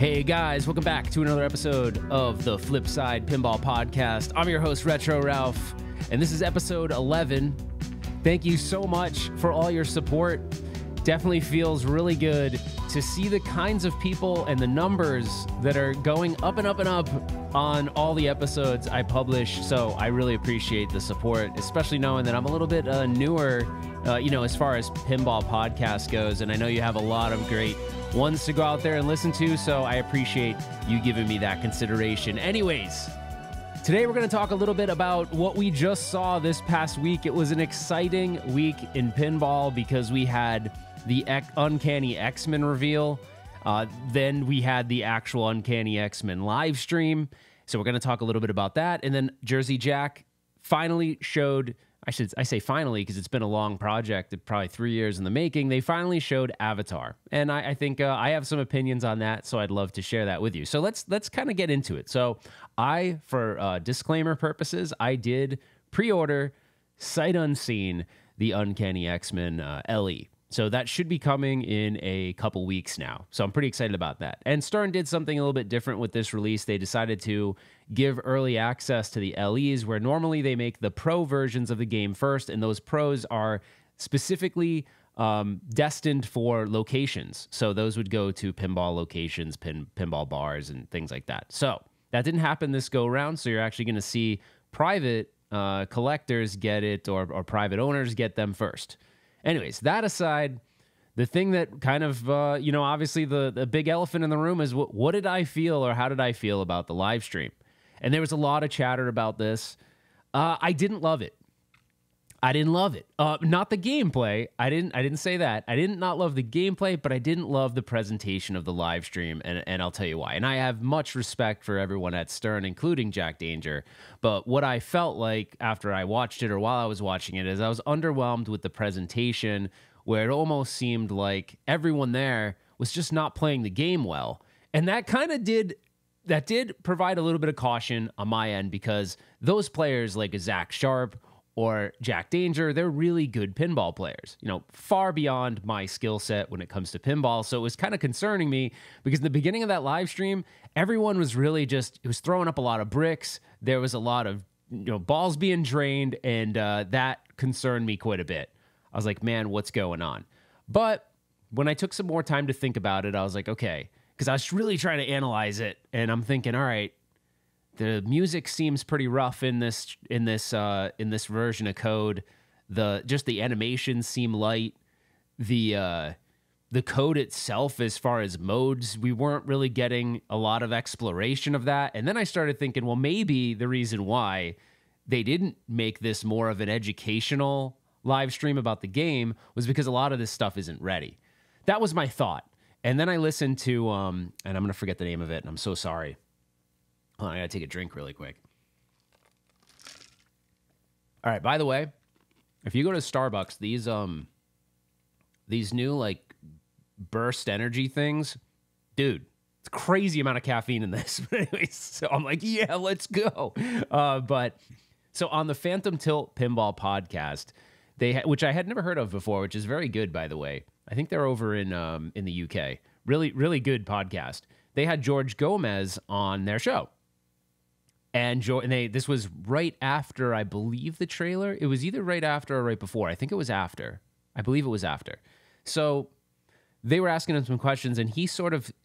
Hey guys, welcome back to another episode of the Flip Side Pinball Podcast. I'm your host, Retro Ralph, and this is episode 11. Thank you so much for all your support. Definitely feels really good to see the kinds of people and the numbers that are going up and up and up on all the episodes I publish. So I really appreciate the support, especially knowing that I'm a little bit newer, as far as pinball podcast goes. And I know you have a lot of great ones to go out there and listen to. So I appreciate you giving me that consideration. Anyways, today we're going to talk a little bit about what we just saw this past week. It was an exciting week in pinball because we had the Uncanny X-Men reveal. Then we had the actual Uncanny X-Men live stream. So we're going to talk a little bit about that. And then Jersey Jack finally showed, I say finally because it's been a long project, probably 3 years in the making. They finally showed Avatar. And I think I have some opinions on that, so I'd love to share that with you. So let's kind of get into it. So for disclaimer purposes, I did pre-order sight unseen the Uncanny X-Men LE. So that should be coming in a couple weeks now. So I'm pretty excited about that. And Stern did something a little bit different with this release. They decided to give early access to the LEs, where normally they make the pro versions of the game first, and those pros are specifically destined for locations. So those would go to pinball locations, pinball bars, and things like that. So that didn't happen this go around. So you're actually going to see private collectors get it, or private owners get them first. Anyways, that aside, the thing that kind of, obviously the big elephant in the room is what did I feel, or how did I feel about the live stream? And there was a lot of chatter about this. I didn't love it. Not the gameplay. I didn't say that. I did not love the gameplay, but I didn't love the presentation of the live stream, and I'll tell you why. And I have much respect for everyone at Stern, including Jack Danger. But what I felt like after I watched it, or while I was watching it, is I was underwhelmed with the presentation, where it almost seemed like everyone there was just not playing the game well. And that kind of did provide a little bit of caution on my end, because those players like Zach Sharp or Jack Danger, they're really good pinball players, far beyond my skill set when it comes to pinball. So it was kind of concerning me, because in the beginning of that live stream, everyone was really it was throwing up a lot of bricks. There was a lot of, balls being drained, and that concerned me quite a bit. I was like, man, what's going on? But when I took some more time to think about it, I was like, okay, because I was really trying to analyze it, and I'm thinking, all right, the music seems pretty rough in this version of code. The animations seem light. The code itself, as far as modes, we weren't really getting a lot of exploration of that. And then I started thinking, well, maybe the reason why they didn't make this more of an educational live stream about the game was because a lot of this stuff isn't ready. That was my thought. And then I listened to, and I'm going to forget the name of it, and I'm so sorry. Hold on, I gotta take a drink really quick. All right, by the way, if you go to Starbucks, these new burst energy things, dude, it's a crazy amount of caffeine in this. But anyways, so I'm like, yeah, let's go. But so on the Phantom Tilt Pinball podcast, which I had never heard of before, which is very good, by the way. I think they're over in the UK. Really, really good podcast. They had George Gomez on their show. And this was right after, I believe, the trailer. It was either right after or right before. I think it was after. I believe it was after. So they were asking him some questions, and he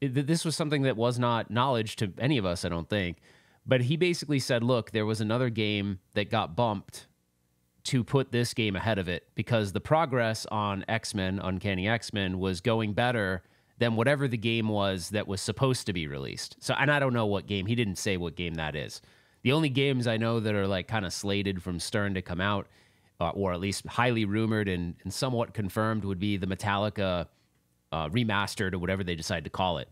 this was something that was not knowledge to any of us, I don't think. But he basically said, look, there was another game that got bumped to put this game ahead of it, because the progress on X-Men, Uncanny X-Men, was going better than whatever the game was that was supposed to be released. So, and I don't know what game. He didn't say what game that is. The only games I know that are kind of slated from Stern to come out, or at least highly rumored and somewhat confirmed, would be the Metallica remastered, or whatever they decide to call it.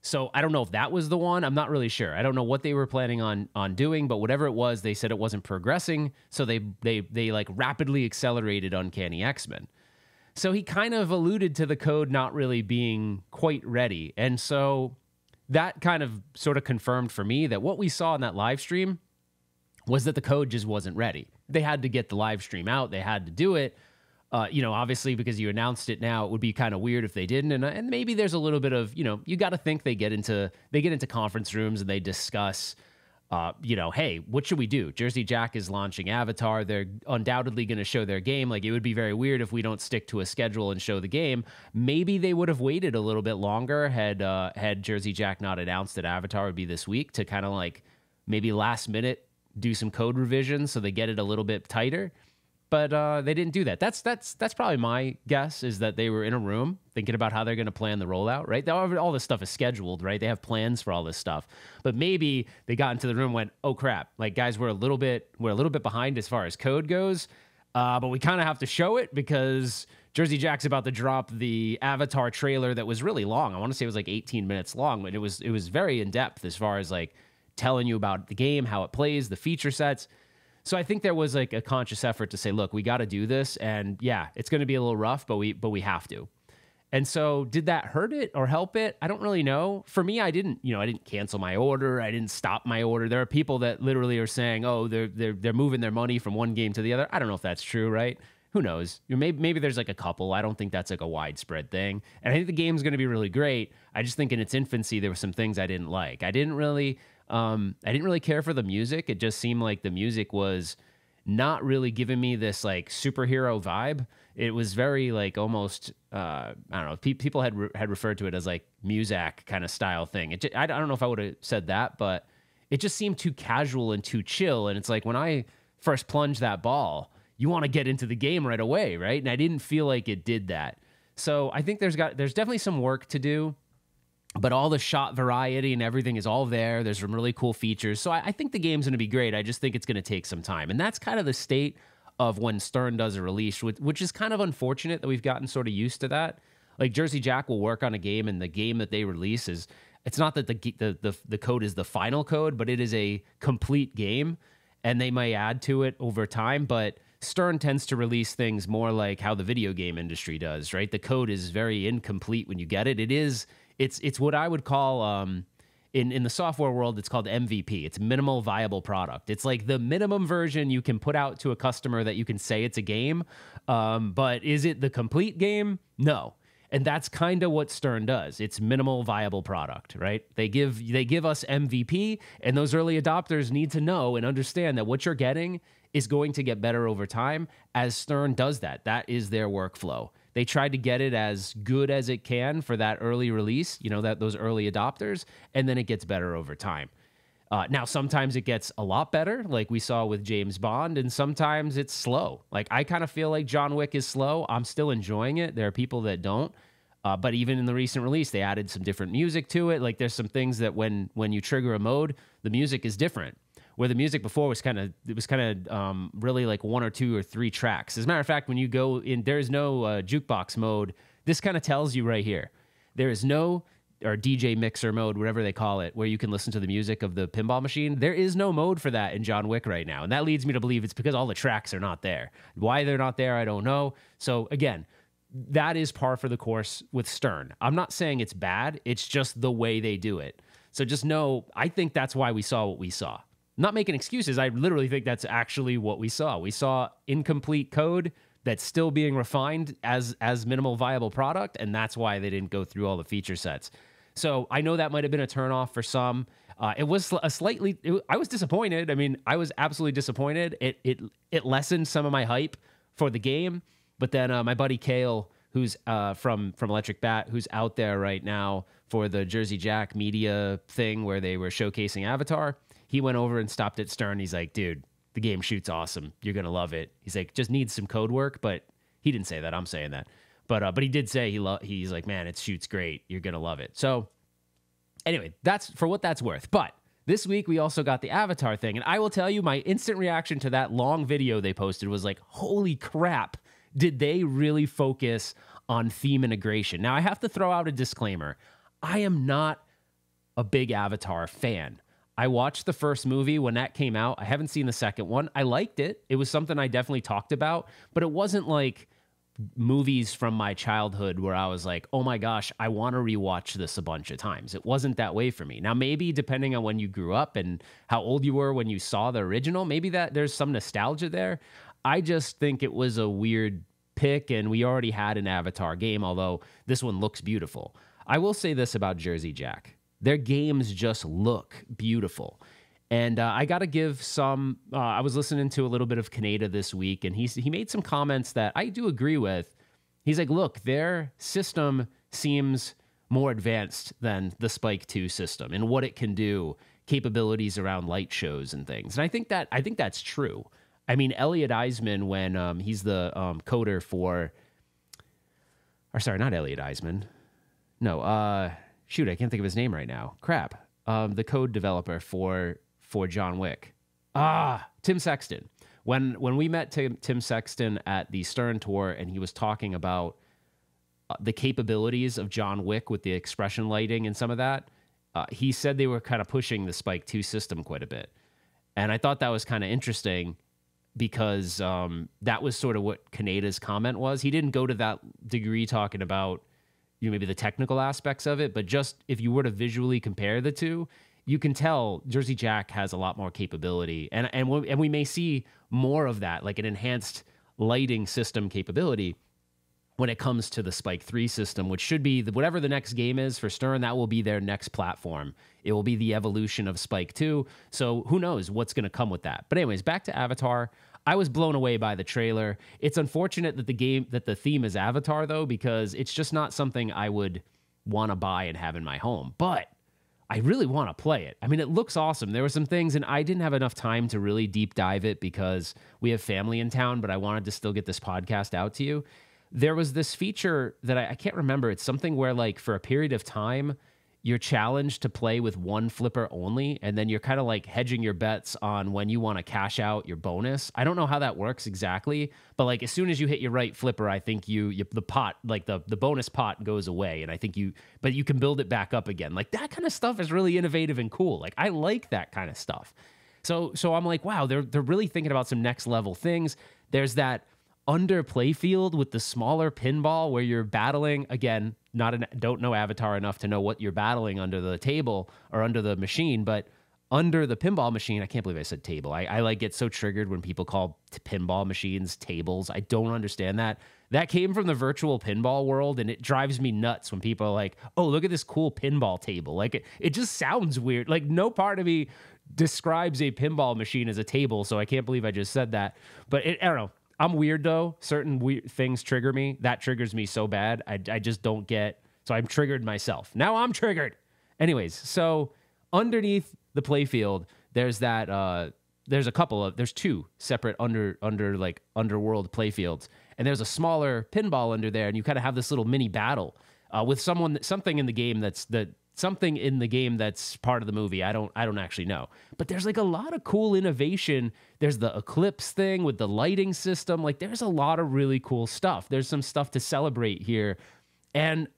So I don't know if that was the one. I'm not really sure. I don't know what they were planning on doing, but whatever it was, they said it wasn't progressing. So they rapidly accelerated Uncanny X-Men. So he kind of alluded to the code not really being quite ready. And so that kind of sort of confirmed for me that what we saw in that live stream was that the code just wasn't ready. They had to get the live stream out. They had to do it. Obviously because you announced it now, it would be kind of weird if they didn't. And maybe there's a little bit of, you got to think they get into conference rooms and they discuss, hey, what should we do? Jersey Jack is launching Avatar. They're undoubtedly going to show their game. Like, it would be very weird if we don't stick to a schedule and show the game. Maybe they would have waited a little bit longer had Jersey Jack not announced that Avatar would be this week to kind of like maybe last minute do some code revisions so they get it a little bit tighter. But they didn't do that. That's probably my guess, is that they were in a room thinking about how they're going to plan the rollout, right? All this stuff is scheduled, right? They have plans for all this stuff. But maybe they got into the room and went, oh, crap. Like, guys, we're a little bit behind as far as code goes, but we kind of have to show it because Jersey Jack's about to drop the Avatar trailer that was really long. I want to say it was like 18 minutes long, but it was very in-depth as far as like telling you about the game, how it plays, the feature sets. So I think there was like a conscious effort to say, look, we got to do this. And yeah, it's going to be a little rough, but we have to. And so did that hurt it or help it? I don't really know. For me, I didn't cancel my order. I didn't stop my order. There are people that literally are saying, oh, they're moving their money from one game to the other. I don't know if that's true, right? Who knows? Maybe there's like a couple. I don't think that's like a widespread thing. And I think the game's going to be really great. I just think in its infancy, there were some things I didn't like. I didn't really care for the music. It just seemed like the music was not really giving me this like superhero vibe. It was very like almost, I don't know, people had referred to it as like Muzak kind of style thing. I don't know if I would have said that, but it just seemed too casual and too chill. And it's like when I first plunged that ball, you want to get into the game right away, right? And I didn't feel like it did that. So I think there's definitely some work to do. But all the shot variety and everything is all there. There's some really cool features. So I think the game's going to be great. I just think it's going to take some time. And that's kind of the state of when Stern does a release, which is kind of unfortunate that we've gotten sort of used to that. Like Jersey Jack will work on a game, and the game that they release it's not that the code is the final code, but it is a complete game, and they may add to it over time. But Stern tends to release things more like how the video game industry does, right? The code is very incomplete when you get it. It's what I would call, in the software world, it's called MVP. It's minimal viable product. It's like the minimum version you can put out to a customer that you can say it's a game. But is it the complete game? No. And that's kind of what Stern does. It's minimal viable product, right? They give us MVP, and those early adopters need to know and understand that what you're getting is going to get better over time as Stern does that. That is their workflow. They tried to get it as good as it can for that early release, those early adopters, and then it gets better over time. Now, sometimes it gets a lot better, like we saw with James Bond, and sometimes it's slow. Like, I kind of feel like John Wick is slow. I'm still enjoying it. There are people that don't. But even in the recent release, they added some different music to it. Like, there's some things that when you trigger a mode, the music is different. Where the music before was kind of really like one or two or three tracks. As a matter of fact, when you go in, there's no jukebox mode. This kind of tells you right here. There is no, or DJ mixer mode, whatever they call it, where you can listen to the music of the pinball machine. There is no mode for that in John Wick right now. And that leads me to believe it's because all the tracks are not there. Why they're not there, I don't know. So again, that is par for the course with Stern. I'm not saying it's bad. It's just the way they do it. So just know, I think that's why we saw what we saw. Not making excuses. I literally think that's actually what we saw. We saw incomplete code that's still being refined as minimal viable product, and that's why they didn't go through all the feature sets. So I know that might have been a turnoff for some. It was I was disappointed. I mean, I was absolutely disappointed. It lessened some of my hype for the game, but then my buddy Kale, who's from Electric Bat, who's out there right now for the Jersey Jack media thing where they were showcasing Avatar, he went over and stopped at Stern. He's like, dude, the game shoots awesome. You're going to love it. He's like, just needs some code work, but he didn't say that. I'm saying that. But he did say he's like, man, it shoots great. You're going to love it. So anyway, that's for what that's worth. But this week we also got the Avatar thing. And I will tell you, my instant reaction to that long video they posted was like, holy crap. Did they really focus on theme integration? Now, I have to throw out a disclaimer. I am not a big Avatar fan. I watched the first movie when that came out. I haven't seen the second one. I liked it. It was something I definitely talked about, but it wasn't like movies from my childhood where I was like, oh my gosh, I want to rewatch this a bunch of times. It wasn't that way for me. Now, maybe depending on when you grew up and how old you were when you saw the original, maybe that there's some nostalgia there. I just think it was a weird pick, and we already had an Avatar game, although this one looks beautiful. I will say this about Jersey Jack. Their games just look beautiful. And I got to give some, I was listening to a little bit of Kaneda this week, and he made some comments that I do agree with. He's like, look, their system seems more advanced than the Spike 2 system and what it can do, capabilities around light shows and things. And I think that's true. I mean, Elliot Eisman, when he's the coder for, or sorry, not Elliot Eisman. No, shoot, I can't think of his name right now. Crap. The code developer for John Wick. Tim Sexton. When we met Tim Sexton at the Stern Tour, and he was talking about the capabilities of John Wick with the expression lighting and some of that, he said they were kind of pushing the Spike 2 system quite a bit. And I thought that was kind of interesting because that was sort of what Kaneda's comment was. He didn't go to that degree talking about maybe the technical aspects of it, but just if you were to visually compare the two, you can tell Jersey Jack has a lot more capability. And we may see more of that, like an enhanced lighting system capability when it comes to the Spike 3 system, which should be whatever the next game is for Stern, that will be their next platform. It will be the evolution of Spike 2. So who knows what's going to come with that. But anyways, back to Avatar. I was blown away by the trailer. It's unfortunate that the theme is Avatar, though, because it's just not something I would want to buy and have in my home. But I really want to play it. I mean, it looks awesome. There were some things, and I didn't have enough time to really deep dive it because we have family in town, but I wanted to still get this podcast out to you. There was this feature that I can't remember. It's something where, like, for a period of time, you're challenged to play with one flipper only, and then you're kind of like hedging your bets on when you want to cash out your bonus. I don't know how that works exactly, but like as soon as you hit your right flipper, I think the pot, like the bonus pot goes away, and I think but you can build it back up again. Like that kind of stuff is really innovative and cool. Like I like that kind of stuff. So I'm like, wow, they're really thinking about some next level things. There's that under play field with the smaller pinball where you're battling, again, don't know Avatar enough to know what you're battling under the table or under the machine, but under the pinball machine, I can't believe I said table. I like get so triggered when people call pinball machines tables. I don't understand that. That came from the virtual pinball world, and it drives me nuts when people are like, oh, look at this cool pinball table. Like it just sounds weird. Like no part of me describes a pinball machine as a table, so I can't believe I just said that. But I don't know. I'm weird, though. Certain weird things trigger me. That triggers me so bad. I just don't get... So I'm triggered myself. Now I'm triggered. Anyways, so underneath the playfield, there's that... There's two separate underworld playfields. And there's a smaller pinball under there, and you kind of have this little mini battle with something in the game that's part of the movie. I don't actually know. But there's like a lot of cool innovation. There's the Eclipse thing with the lighting system. Like there's a lot of really cool stuff. There's some stuff to celebrate here. And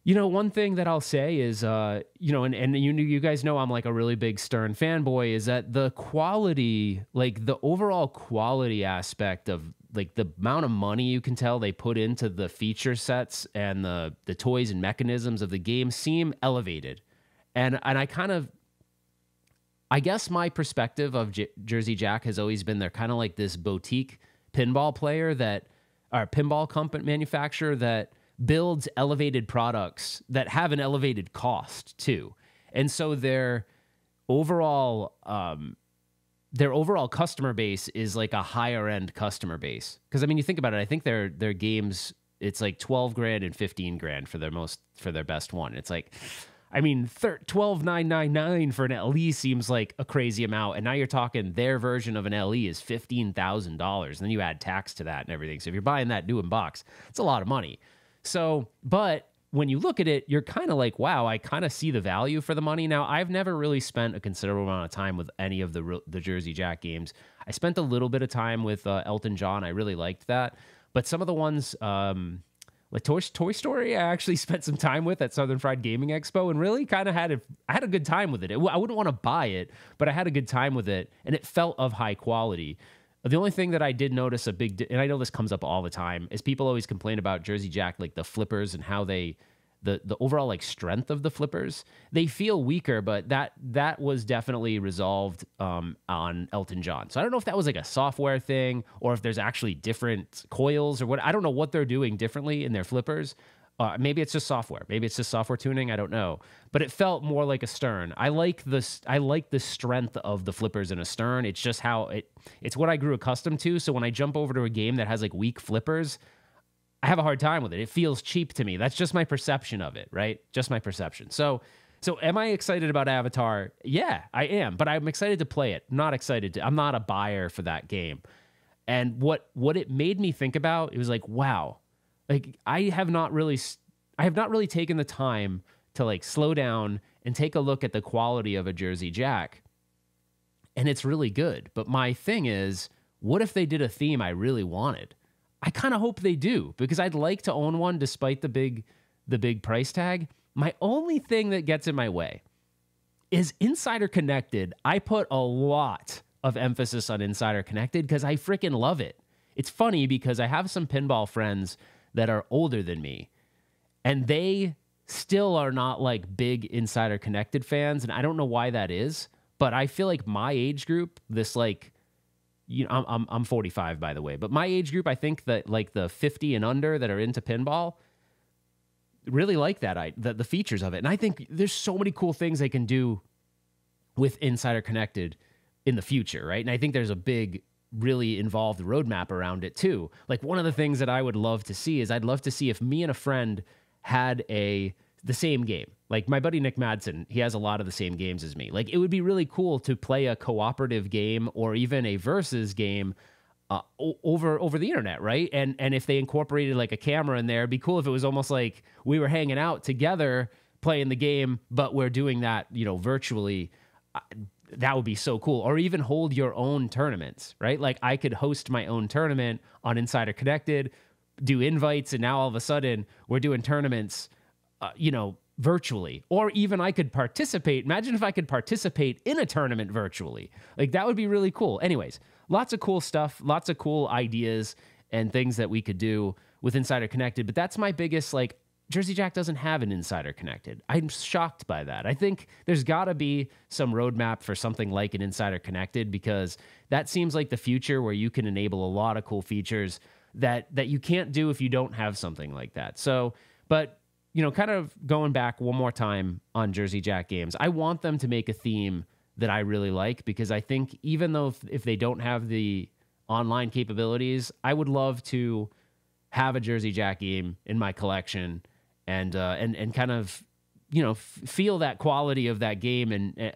one thing that I'll say is, and you guys know I'm like a really big Stern fanboy, is that the quality, like the overall quality aspect of like the amount of money you can tell they put into the feature sets and the toys and mechanisms of the game seem elevated. And I guess my perspective of Jersey Jack has always been they're kind of like this boutique pinball pinball company manufacturer that builds elevated products that have an elevated cost too. And so their overall customer base is like a higher end customer base. Because I mean, you think about it, I think their games, it's like $12,000 and $15,000 for their best one. It's like, I mean, $12,999 for an LE seems like a crazy amount. And now you're talking their version of an LE is $15,000. And then you add tax to that and everything. So if you're buying that new in box, it's a lot of money. So, but when you look at it, you're kind of like, wow, I kind of see the value for the money. Now, I've never really spent a considerable amount of time with any of the Jersey Jack games. I spent a little bit of time with Elton John. I really liked that. But some of the ones, like Toy Story, I actually spent some time with at Southern Fried Gaming Expo and really kind of had a good time with it. I wouldn't want to buy it, but I had a good time with it, and it felt of high quality. The only thing that I did notice and I know this comes up all the time, is people always complain about Jersey Jack, like the flippers and how they the overall like strength of the flippers. They feel weaker, but that was definitely resolved on Elton John. So I don't know if that was like a software thing or if there's actually different coils or what. I don't know what they're doing differently in their flippers. Maybe it's just software. Maybe it's just software tuning. I don't know. But it felt more like a Stern. I like the strength of the flippers in a Stern. It's just how it's what I grew accustomed to. So when I jump over to a game that has like weak flippers, I have a hard time with it. It feels cheap to me. That's just my perception of it, right? Just my perception. So am I excited about Avatar? Yeah, I am. But I'm excited to play it. I'm not a buyer for that game. And what it made me think about, it was like, wow, like I have not really taken the time to like slow down and take a look at the quality of a Jersey Jack. And it's really good. But my thing is, what if they did a theme I really wanted? I kind of hope they do, because I'd like to own one despite the big price tag. My only thing that gets in my way is Insider Connected. I put a lot of emphasis on Insider Connected because I freaking love it. It's funny because I have some pinball friends that are older than me, and they still are not like big Insider Connected fans, and I don't know why that is, but I feel like my age group, this like, you know, I'm 45 by the way, but my age group, I think that like the 50 and under that are into pinball really like the features of it. And I think there's so many cool things they can do with Insider Connected in the future, right? And I think there's a big, really involved roadmap around it too. Like one of the things that I would love to see is I'd love to see if me and a friend had the same game. Like my buddy Nick Madsen, he has a lot of the same games as me. Like it would be really cool to play a cooperative game or even a versus game over the internet, right? And if they incorporated like a camera in there, it'd be cool if it was almost like we were hanging out together playing the game, but we're doing that, you know, virtually. That would be so cool. Or even hold your own tournaments, right? Like I could host my own tournament on Insider Connected, do invites, and now all of a sudden we're doing tournaments, you know, virtually. Or even I could participate. Imagine if I could participate in a tournament virtually. Like that would be really cool. Anyways, lots of cool stuff, lots of cool ideas and things that we could do with Insider Connected. But that's my biggest, like, Jersey Jack doesn't have an Insider Connected. I'm shocked by that. I think there's got to be some roadmap for something like an Insider Connected, because that seems like the future where you can enable a lot of cool features that you can't do if you don't have something like that. So, but, you know, kind of going back one more time on Jersey Jack games, I want them to make a theme that I really like, because I think even though if they don't have the online capabilities, I would love to have a Jersey Jack game in my collection and kind of, you know, feel that quality of that game. And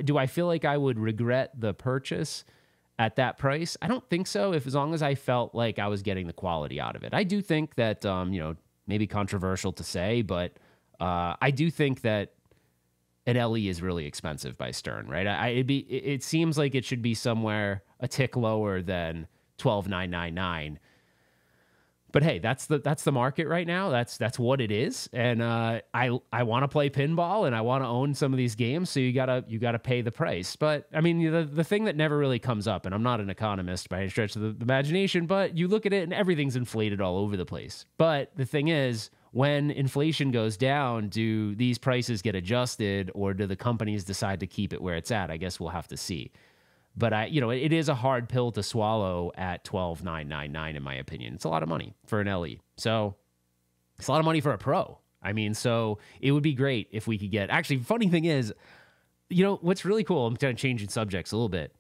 do I feel like I would regret the purchase at that price? I don't think so, as long as I felt like I was getting the quality out of it. I do think that, you know, maybe controversial to say, but I do think that an LE is really expensive by Stern, right? It seems like it should be somewhere a tick lower than $12,999. But hey, that's the market right now. That's what it is. And I want to play pinball and I want to own some of these games, so you gotta pay the price. But I mean, the thing that never really comes up, and I'm not an economist by any stretch of the imagination, but you look at it and everything's inflated all over the place. But the thing is, when inflation goes down, do these prices get adjusted, or do the companies decide to keep it where it's at? I guess we'll have to see. But it is a hard pill to swallow at $12,999, in my opinion. It's a lot of money for an LE. So it's a lot of money for a pro. I mean, so it would be great if we could get. Actually, funny thing is, you know, what's really cool, I'm kind of changing subjects a little bit.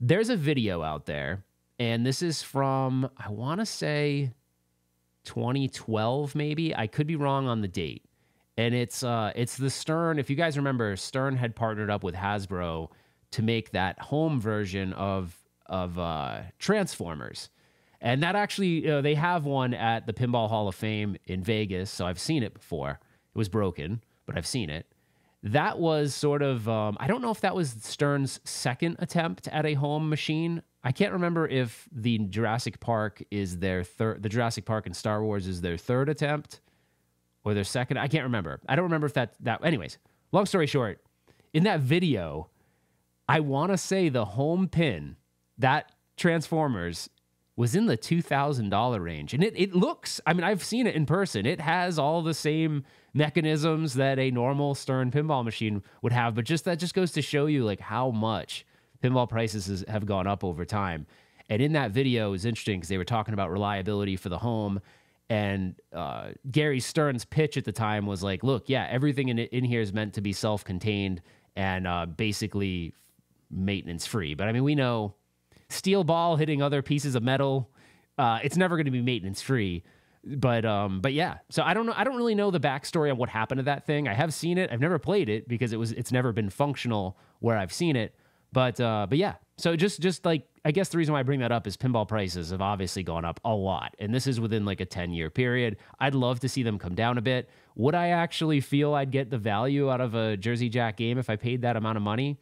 There's a video out there, and this is from, I want to say 2012, maybe. I could be wrong on the date. And it's the Stern. If you guys remember, Stern had partnered up with Hasbro to make that home version of Transformers. And that actually, they have one at the Pinball Hall of Fame in Vegas, so I've seen it before. It was broken, but I've seen it. That was sort of, I don't know if that was Stern's second attempt at a home machine. I can't remember if the Jurassic Park is their third, the Jurassic Park and Star Wars is their third attempt or their second. I can't remember. I don't remember if that, anyways, long story short, in that video, I want to say the home pin, that Transformers, was in the $2,000 range. And it looks, I mean, I've seen it in person. It has all the same mechanisms that a normal Stern pinball machine would have, but that just goes to show you like how much pinball prices have gone up over time. And in that video, it was interesting because they were talking about reliability for the home. And Gary Stern's pitch at the time was like, look, yeah, everything in here is meant to be self-contained and basically maintenance-free. But I mean, we know steel ball hitting other pieces of metal, it's never going to be maintenance-free. But yeah, so I don't know. I don't really know the backstory on what happened to that thing. I have seen it. I've never played it because it's never been functional where I've seen it. But yeah, so just like, I guess the reason why I bring that up is pinball prices have obviously gone up a lot. And this is within like a 10-year period. I'd love to see them come down a bit. Would I actually feel I'd get the value out of a Jersey Jack game if I paid that amount of money?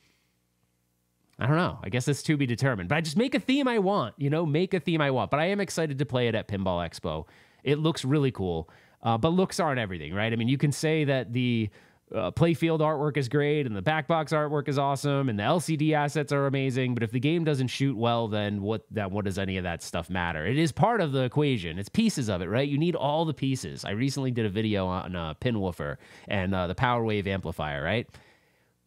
I don't know. I guess it's to be determined. But I just make a theme I want, make a theme I want. But I am excited to play it at Pinball Expo. It looks really cool. But looks aren't everything, right? I mean, you can say that the playfield artwork is great and the back box artwork is awesome and the LCD assets are amazing, but if the game doesn't shoot well, then what does any of that stuff matter? It is part of the equation. It's pieces of it, right? You need all the pieces. I recently did a video on Pinwoofer and the Power Wave amplifier, right?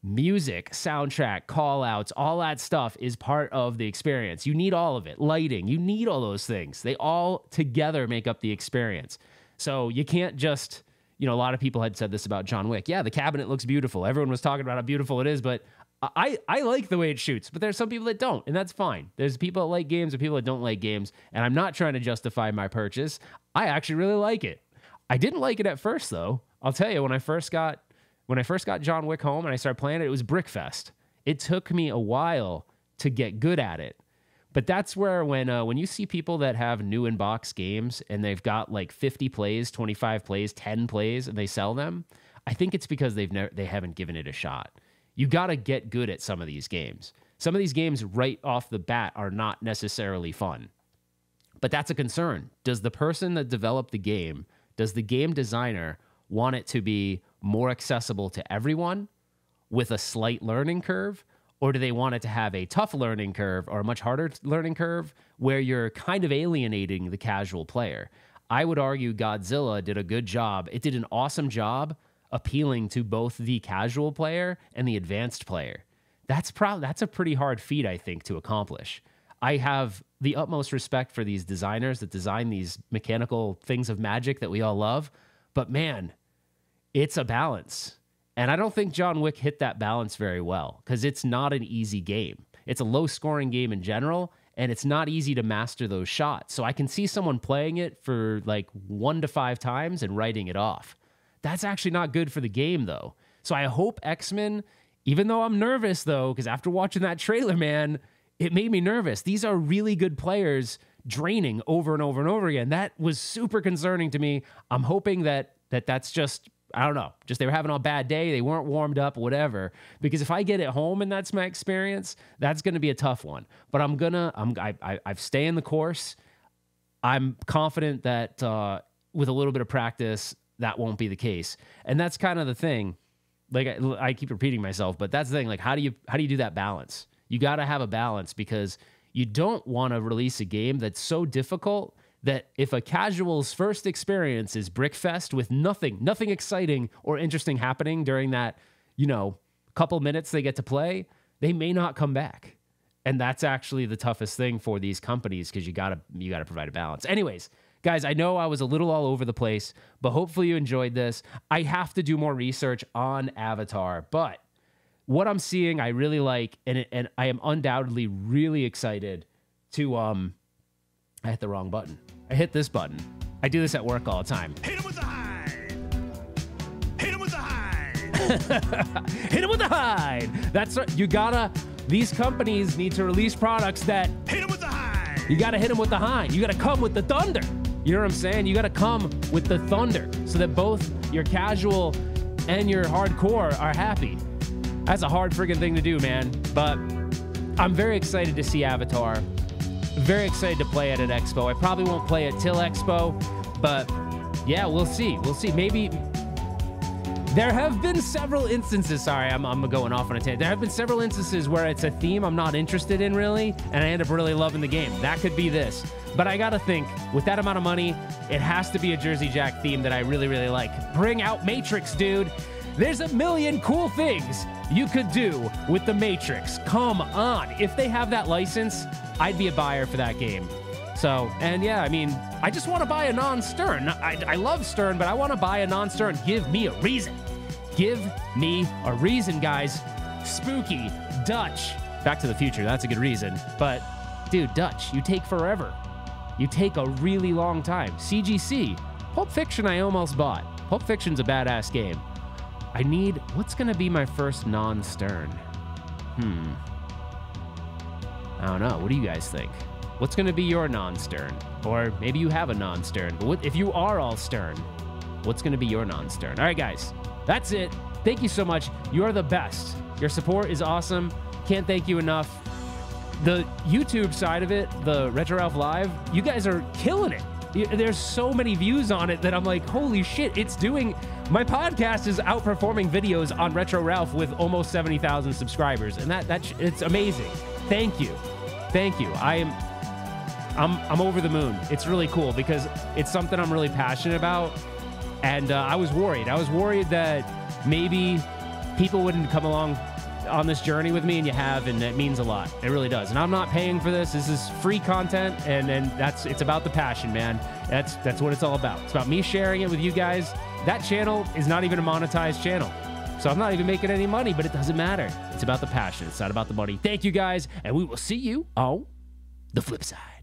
Music, soundtrack, call-outs, all that stuff is part of the experience. You need all of it. Lighting, you need all those things. They all together make up the experience. So you can't just... a lot of people had said this about John Wick. Yeah, the cabinet looks beautiful. Everyone was talking about how beautiful it is, but I like the way it shoots. But there's some people that don't, and that's fine. There's people that like games and people that don't like games, and I'm not trying to justify my purchase. I actually really like it. I didn't like it at first, though. I'll tell you, when I first got John Wick home and I started playing it, it was Brickfest. It took me a while to get good at it. But that's where when you see people that have new in-box games and they've got like 50 plays, 25 plays, 10 plays, and they sell them, I think it's because they haven't given it a shot. You got to get good at some of these games. Some of these games right off the bat are not necessarily fun. But that's a concern. Does the person that developed the game, does the game designer want it to be more accessible to everyone with a slight learning curve? Or do they want it to have a tough learning curve or a much harder learning curve where you're kind of alienating the casual player? I would argue Godzilla did a good job. It did an awesome job appealing to both the casual player and the advanced player. That's a pretty hard feat, I think, to accomplish. I have the utmost respect for these designers that design these mechanical things of magic that we all love. But man, it's a balance. And I don't think John Wick hit that balance very well because it's not an easy game. It's a low-scoring game in general, and it's not easy to master those shots. So I can see someone playing it for like 1 to 5 times and writing it off. That's actually not good for the game, though. So I hope X-Men, even though I'm nervous, though, because after watching that trailer, man, it made me nervous. These are really good players draining over and over and over again. That was super concerning to me. I'm hoping that's just... I don't know, just they were having a bad day, they weren't warmed up, whatever. Because if I get it home and that's my experience, that's going to be a tough one. But I've stayed in the course. I'm confident that with a little bit of practice, that won't be the case. And that's kind of the thing. Like I keep repeating myself, but that's the thing. Like how do you do that balance? You got to have a balance because you don't want to release a game that's so difficult that if a casual's first experience is Brickfest with nothing exciting or interesting happening during that, couple minutes they get to play, they may not come back. And that's actually the toughest thing for these companies because you gotta provide a balance. Anyways, guys, I know I was a little all over the place, but hopefully you enjoyed this. I have to do more research on Avatar, but what I'm seeing I really like, and I am undoubtedly really excited to I hit the wrong button. I hit this button. I do this at work all the time. Hit him with the hide! Hit him with the hide! Hit him with the hide! That's right. These companies need to release products that... Hit him with the hide! You gotta hit him with the hide. You gotta come with the thunder. You know what I'm saying? You gotta come with the thunder so that both your casual and your hardcore are happy. That's a hard friggin' thing to do, man. But I'm very excited to see Avatar. Very excited to play it at Expo. I probably won't play it till Expo, but yeah, we'll see. We'll see. Maybe There have been several instances, sorry, I'm going off on a tangent. There have been several instances where it's a theme I'm not interested in really, and I end up really loving the game. That could be this. But I gotta think, with that amount of money, it has to be a Jersey Jack theme that I really, really like. Bring out Matrix, dude. There's a million cool things you could do with the Matrix. Come on. If they have that license, I'd be a buyer for that game. So, and yeah, I mean, I just want to buy a non-Stern. I love Stern, but I want to buy a non-Stern. Give me a reason. Give me a reason, guys. Spooky, Dutch. Back to the Future, that's a good reason. But, dude, Dutch, you take forever. You take a really long time. CGC. Pulp Fiction I almost bought. Pulp Fiction's a badass game. I need... What's going to be my first non-Stern? I don't know. What do you guys think? What's going to be your non-Stern? Or maybe you have a non-Stern. But what, if you are all Stern, what's going to be your non-Stern? All right, guys. That's it. Thank you so much. You are the best. Your support is awesome. Can't thank you enough. The YouTube side of it, the Retro Ralph Live, you guys are killing it. There's so many views on it that I'm like, holy shit, it's doing... My podcast is outperforming videos on Retro Ralph with almost 70,000 subscribers. And it's amazing. Thank you. Thank you. I'm over the moon. It's really cool because it's something I'm really passionate about. And I was worried. I was worried that maybe people wouldn't come along on this journey with me, and you have, and it means a lot. It really does. And I'm not paying for this. This is free content, and it's about the passion, man. That's what it's all about. It's about me sharing it with you guys. That channel is not even a monetized channel. So I'm not even making any money, but it doesn't matter. It's about the passion. It's not about the money. Thank you guys, and we will see you on the flip side.